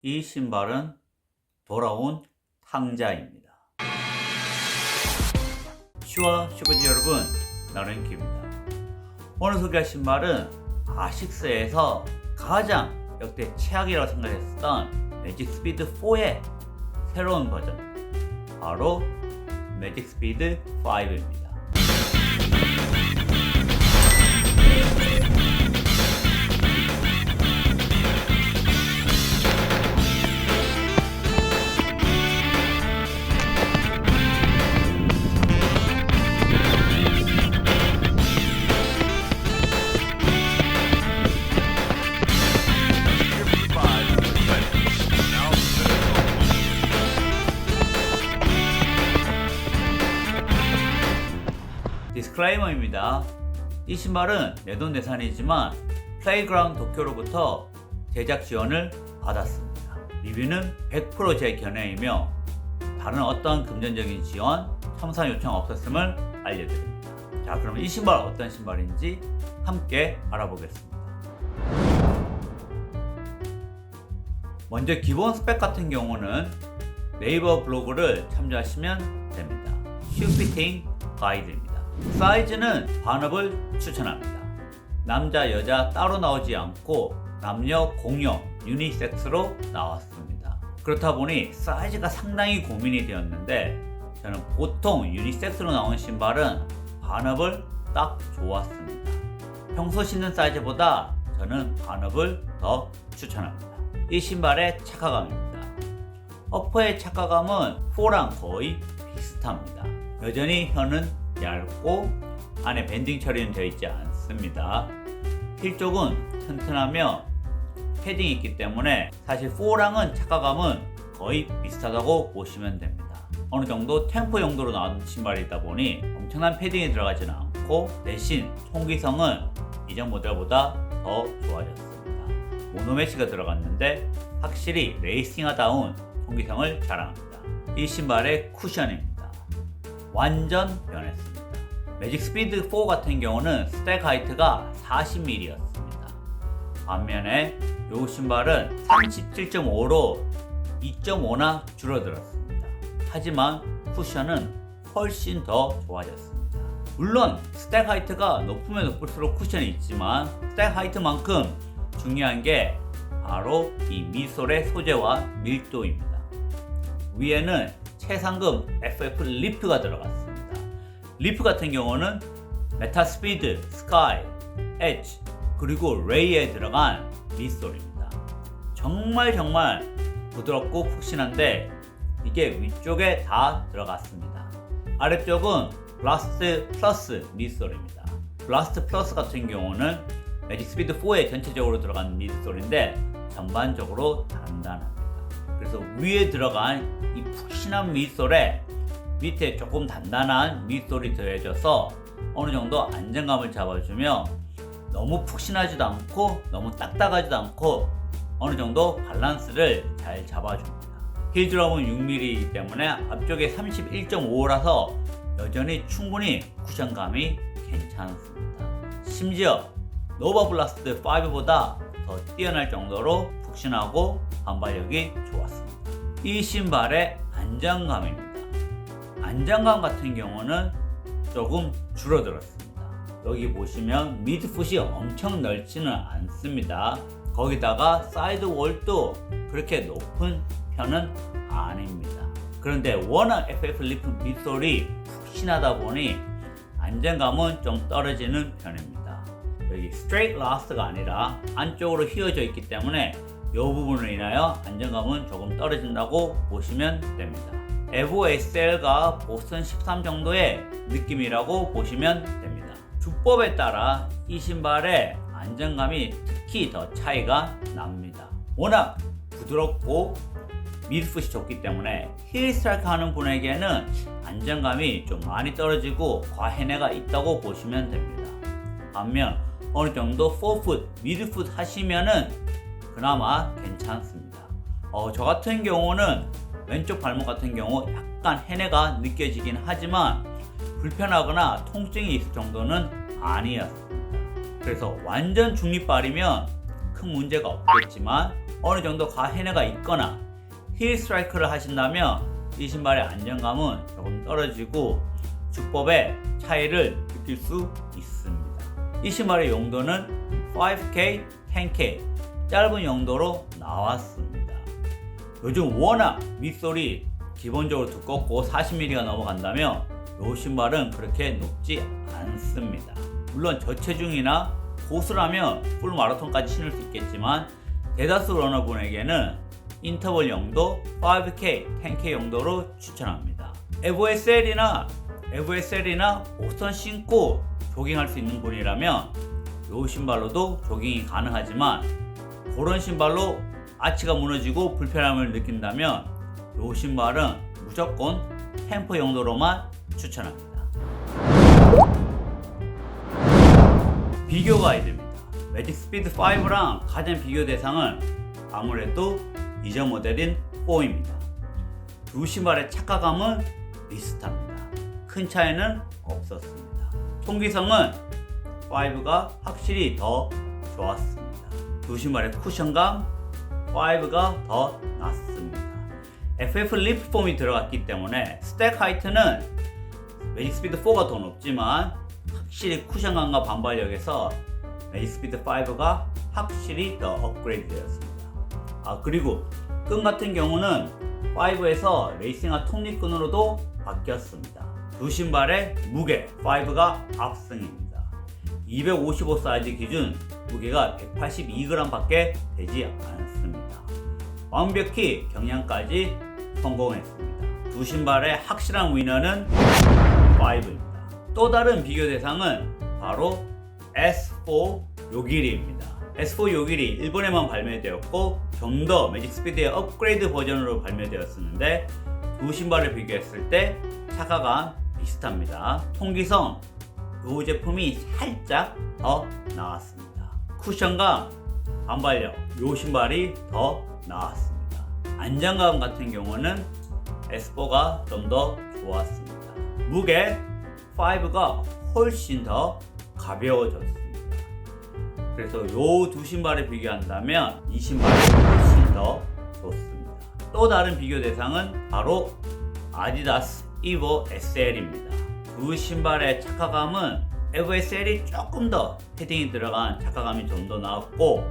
이 신발은 돌아온 탕자입니다. 슈와 슈거지 여러분, 나른키입니다. 오늘 소개할 신발은 아식스에서 가장 역대 최악이라고 생각했었던 매직 스피드 4의 새로운 버전, 바로 매직 스피드 5입니다. 디스클레이머입니다. 이 신발은 내돈내산이지만 플레이그라운드 도쿄로부터 제작 지원을 받았습니다. 리뷰는 100% 제 견해이며 다른 어떤 금전적인 지원, 첨사 요청 없었음을 알려드립니다. 자, 그럼 이 신발 어떤 신발인지 함께 알아보겠습니다. 먼저 기본 스펙 같은 경우는 네이버 블로그를 참조하시면 됩니다. 슈피팅 가이드입니다. 사이즈는 반업을 추천합니다. 남자, 여자 따로 나오지 않고 남녀 공용 유니섹스로 나왔습니다. 그렇다 보니 사이즈가 상당히 고민이 되었는데 저는 보통 유니섹스로 나온 신발은 반업을 딱 좋았습니다. 평소 신는 사이즈보다 저는 반업을 더 추천합니다. 이 신발의 착화감입니다. 어퍼의 착화감은 4랑 거의 비슷합니다. 여전히 혀는 얇고 안에 밴딩 처리는 되어 있지 않습니다. 힐 쪽은 튼튼하며 패딩이 있기 때문에 사실 4랑은 착화감은 거의 비슷하다고 보시면 됩니다. 어느 정도 템포 용도로 나온 신발이다 보니 엄청난 패딩이 들어가지는 않고 대신 통기성은 이전 모델보다 더 좋아졌습니다. 모노메시가 들어갔는데 확실히 레이싱하다운 통기성을 자랑합니다. 이 신발의 쿠션입니다. 완전 변했습니다. 매직 스피드 4 같은 경우는 스택 하이트가 40mm였습니다. 반면에 이 신발은 37.5로 2.5나 줄어들었습니다. 하지만 쿠션은 훨씬 더 좋아졌습니다. 물론 스택 하이트가 높으면 높을수록 쿠션이 있지만 스택 하이트만큼 중요한 게 바로 이 미솔의 소재와 밀도입니다. 위에는 최상급 FF 리프가 들어갔습니다. 리프 같은 경우는 메타스피드, 스카이, 엣지, 그리고 레이에 들어간 미솔입니다. 정말 부드럽고 푹신한데 이게 위쪽에 다 들어갔습니다. 아래쪽은 블라스트 플러스 미솔입니다. 블라스트 플러스 같은 경우는 매직 스피드 4에 전체적으로 들어간 미솔인데 전반적으로 단단합니다. 그래서 위에 들어간 이 푹신한 미솔에 밑에 조금 단단한 미솔이 더해져서 어느 정도 안정감을 잡아주며 너무 푹신하지도 않고 너무 딱딱하지도 않고 어느 정도 밸런스를 잘 잡아줍니다. 힐 드럼은 6mm이기 때문에 앞쪽에 31.5라서 여전히 충분히 쿠션감이 괜찮습니다. 심지어 노바 블라스트 5보다 더 뛰어날 정도로 푹신하고 반발력이 좋았습니다. 이 신발의 안정감입니다. 안정감 같은 경우는 조금 줄어들었습니다. 여기 보시면 미드풋이 엄청 넓지는 않습니다. 거기다가 사이드 월도 그렇게 높은 편은 아닙니다. 그런데 워낙 FF 리프 밑솔이 푹신하다 보니 안정감은 좀 떨어지는 편입니다. 여기 스트레이트 라스트가 아니라 안쪽으로 휘어져 있기 때문에 이 부분으로 인하여 안정감은 조금 떨어진다고 보시면 됩니다. 에보 SL과 보스턴 13 정도의 느낌이라고 보시면 됩니다. 주법에 따라 이 신발의 안정감이 특히 더 차이가 납니다. 워낙 부드럽고 미드풋이 좋기 때문에 힐 스트라이크 하는 분에게는 안정감이 좀 많이 떨어지고 과해내가 있다고 보시면 됩니다. 반면 어느 정도 4풋, 미드풋 하시면은 그나마 괜찮습니다. 저 같은 경우는 왼쪽 발목 같은 경우 약간 해내가 느껴지긴 하지만 불편하거나 통증이 있을 정도는 아니었습니다. 그래서 완전 중립발이면 큰 문제가 없겠지만 어느 정도 가해내가 있거나 힐 스트라이크를 하신다면 이 신발의 안정감은 조금 떨어지고 주법의 차이를 느낄 수 있습니다. 이 신발의 용도는 5K, 10K 짧은 용도로 나왔습니다. 요즘 워낙 밑솔이 기본적으로 두껍고 40mm가 넘어간다면 이 신발은 그렇게 높지 않습니다. 물론 저체중이나 고수라면 풀 마라톤까지 신을 수 있겠지만 대다수 러너분에게는 인터벌 용도 5K, 10K 용도로 추천합니다. FSL이나 보스턴 신고 조깅할 수 있는 분이라면 이 신발로도 조깅이 가능하지만 그런 신발로 아치가 무너지고 불편함을 느낀다면 이 신발은 무조건 템포 용도로만 추천합니다. 비교 가이드입니다. 매직 스피드 5랑 가장 비교 대상은 아무래도 이전 모델인 4입니다. 두 신발의 착화감은 비슷합니다. 큰 차이는 없었습니다. 통기성은 5가 확실히 더 좋았습니다. 두 신발의 쿠션감 5가 더 낫습니다. FF 리프 폼이 들어갔기 때문에 스택 하이트는 매직 스피드 4가 더 높지만 확실히 쿠션감과 반발력에서 매직 스피드 5가 확실히 더 업그레이드 되었습니다. 그리고 끈 같은 경우는 5에서 레이싱화 톱니끈으로도 바뀌었습니다. 두 신발의 무게 5가 압승입니다. 255 사이즈 기준 무게가 182g 밖에 되지 않습니다. 완벽히 경량까지 성공했습니다. 두 신발의 확실한 위너는 5입니다. 또 다른 비교 대상은 바로 S4 요기리입니다. S4 요기리 일본에만 발매되었고 좀 더 매직 스피드의 업그레이드 버전으로 발매되었었는데 두 신발을 비교했을 때 착화감 비슷합니다. 통기성 이 제품이 살짝 더 나았습니다. 쿠션감, 반발력 이 신발이 더 나았습니다. 안정감 같은 경우는 S4가 좀 더 좋았습니다. 무게 5가 훨씬 더 가벼워졌습니다. 그래서 이 두 신발을 비교한다면 이 신발이 훨씬 더 좋습니다. 또 다른 비교 대상은 바로 아디다스 이보 SL입니다. 두 신발의 착화감은 FSL이 조금 더 패딩이 들어간 착화감이 좀 더 나았고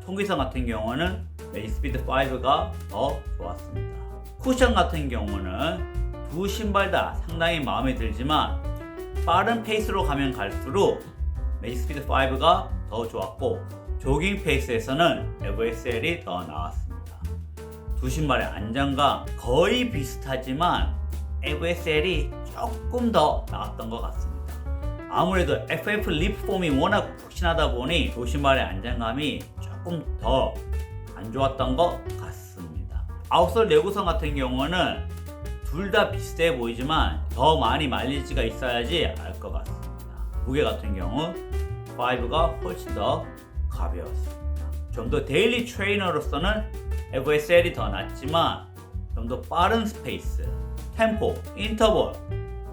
통기성 같은 경우는 매직 스피드 5가 더 좋았습니다. 쿠션 같은 경우는 두 신발 다 상당히 마음에 들지만 빠른 페이스로 가면 갈수록 매직 스피드 5가 더 좋았고 조깅 페이스에서는 FSL이 더 나았습니다. 두 신발의 안정감 거의 비슷하지만 FSL이 조금 더 나았던 것 같습니다. 아무래도 FF 리프 폼이 워낙 푹신하다 보니 두 신발의 안정감이 조금 더 안 좋았던 것 같습니다. 아웃솔 내구성 같은 경우는 둘 다 비슷해 보이지만 더 많이 마일리지가 있어야지 알 것 같습니다. 무게 같은 경우 5가 훨씬 더 가벼웠습니다. 좀 더 데일리 트레이너로서는 FSL이 더 낫지만 좀 더 빠른 스페이스, 템포, 인터벌,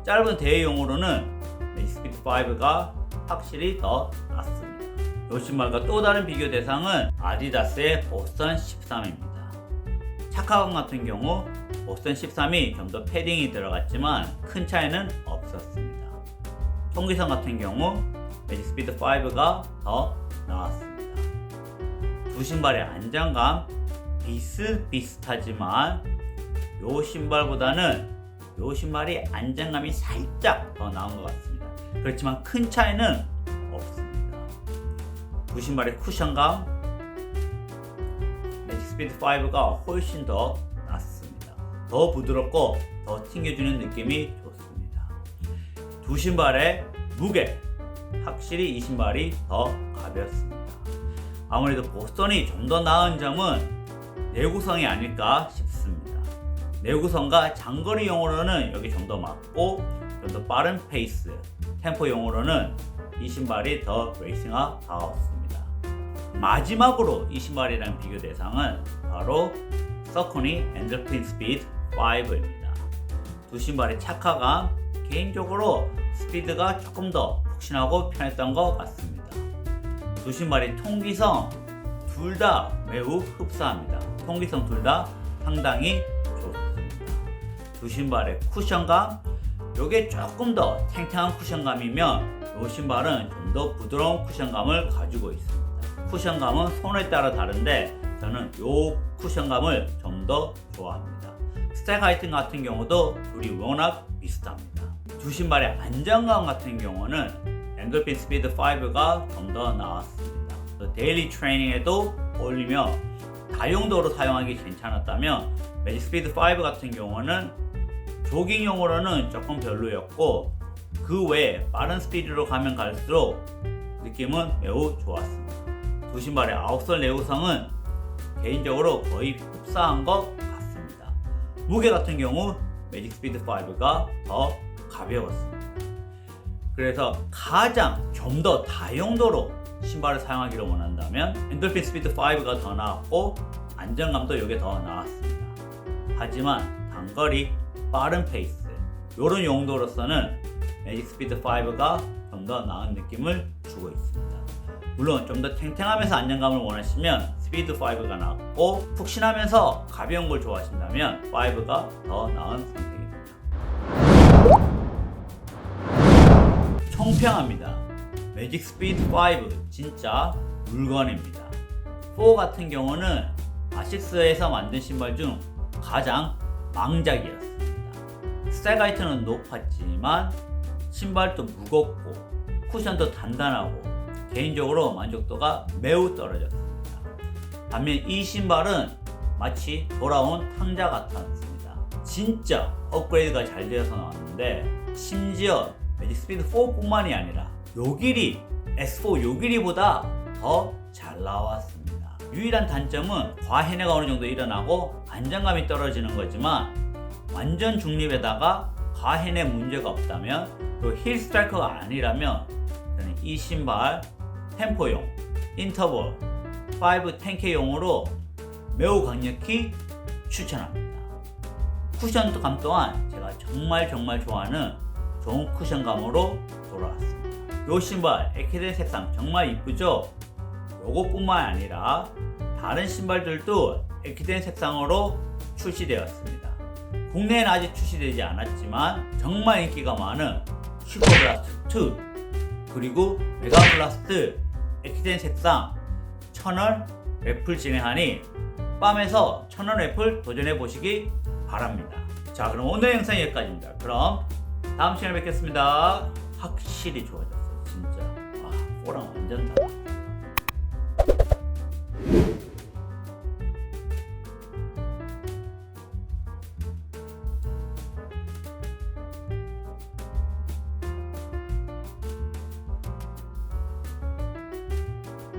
짧은 대회용으로는 매직 스피드 5가 확실히 더 낫습니다. 이 신발과 또 다른 비교 대상은 아디다스의 보스턴 13입니다. 착화감 같은 경우 보스턴 13이 좀 더 패딩이 들어갔지만 큰 차이는 없었습니다. 통기성 같은 경우 매직 스피드 5가 더 나았습니다. 두 신발의 안정감 비슷하지만 이 신발보다는 이 신발이 안정감이 살짝 더 나은 것 같습니다. 그렇지만 큰 차이는 없습니다. 두 신발의 쿠션감 매직 스피드 5가 훨씬 더 낫습니다. 더 부드럽고 더 튕겨주는 느낌이 좋습니다. 두 신발의 무게 확실히 이 신발이 더 가볍습니다. 아무래도 보스턴이 좀 더 나은 점은 내구성이 아닐까 싶습니다. 내구성과 장거리용으로는 여기 좀 더 맞고 좀 더 빠른 페이스, 템포용으로는 이 신발이 더 레이싱화 다웠습니다. 마지막으로 이 신발이랑 비교 대상은 바로 서코니 엔젤핀 스피드 5입니다. 두 신발의 착화감, 개인적으로 스피드가 조금 더 푹신하고 편했던 것 같습니다. 두 신발의 통기성, 두 둘 다 매우 흡사합니다. 통기성 둘 다 상당히 좋습니다. 두 신발의 쿠션감, 요게 조금 더 탱탱한 쿠션감이면 요 신발은 좀 더 부드러운 쿠션감을 가지고 있습니다. 쿠션감은 손에 따라 다른데 저는 요 쿠션감을 좀 더 좋아합니다. 스택 하이튼 같은 경우도 둘이 워낙 비슷합니다. 두 신발의 안정감 같은 경우는 엔돌핀 스피드 5가 좀 더 나았습니다. 데일리 트레이닝에도 어울리며 다용도로 사용하기 괜찮았다면 매직 스피드 5 같은 경우는 조깅용으로는 조금 별로였고 그 외에 빠른 스피드로 가면 갈수록 느낌은 매우 좋았습니다. 두 신발의 아웃솔 내구성은 개인적으로 거의 흡사한 것 같습니다. 무게 같은 경우 매직 스피드 5가 더 가벼웠습니다. 그래서 가장 좀 더 다용도로 신발을 사용하기를 원한다면 엔돌핀 스피드 5가 더 나았고 안정감도 이게 더 나았습니다. 하지만 단거리, 빠른 페이스 이런 용도로서는 매직 스피드 5가 좀 더 나은 느낌을 주고 있습니다. 물론 좀 더 탱탱하면서 안정감을 원하시면 스피드 5가 낫고 푹신하면서 가벼운 걸 좋아하신다면 5가 더 나은 선택입니다. 총평합니다. 매직 스피드 5 진짜 물건입니다. 4 같은 경우는 아식스에서 만든 신발 중 가장 망작이었습니다. 스택 하이트는 높았지만 신발도 무겁고 쿠션도 단단하고 개인적으로 만족도가 매우 떨어졌습니다. 반면 이 신발은 마치 돌아온 탕자 같았습니다. 진짜 업그레이드가 잘 되어서 나왔는데 심지어 매직 스피드 4뿐만이 아니라 요길이 S4 요길이보다 더 잘 나왔습니다. 유일한 단점은 과해내가 어느 정도 일어나고 안정감이 떨어지는 거지만 완전 중립에다가 과해내 문제가 없다면 또 힐 스트라이커가 아니라면 저는 이 신발 템포용, 인터벌, 5, 10K용으로 매우 강력히 추천합니다. 쿠션감 또한 제가 정말 좋아하는 좋은 쿠션감으로 돌아왔습니다. 이 신발 에키덴 색상 정말 이쁘죠? 요것뿐만 아니라 다른 신발들도 에키덴 색상으로 출시되었습니다. 국내에는 아직 출시되지 않았지만 정말 인기가 많은 슈퍼블라스트 2 그리고 메가블라스트 에키덴 색상 1000원 래플 진행하니 빰에서 1000원 래플 도전해 보시기 바랍니다. 자, 그럼 오늘 영상 여기까지입니다. 그럼 다음 시간에 뵙겠습니다. 확실히 좋아졌어요. 진짜. 와, 4랑 완전 달라.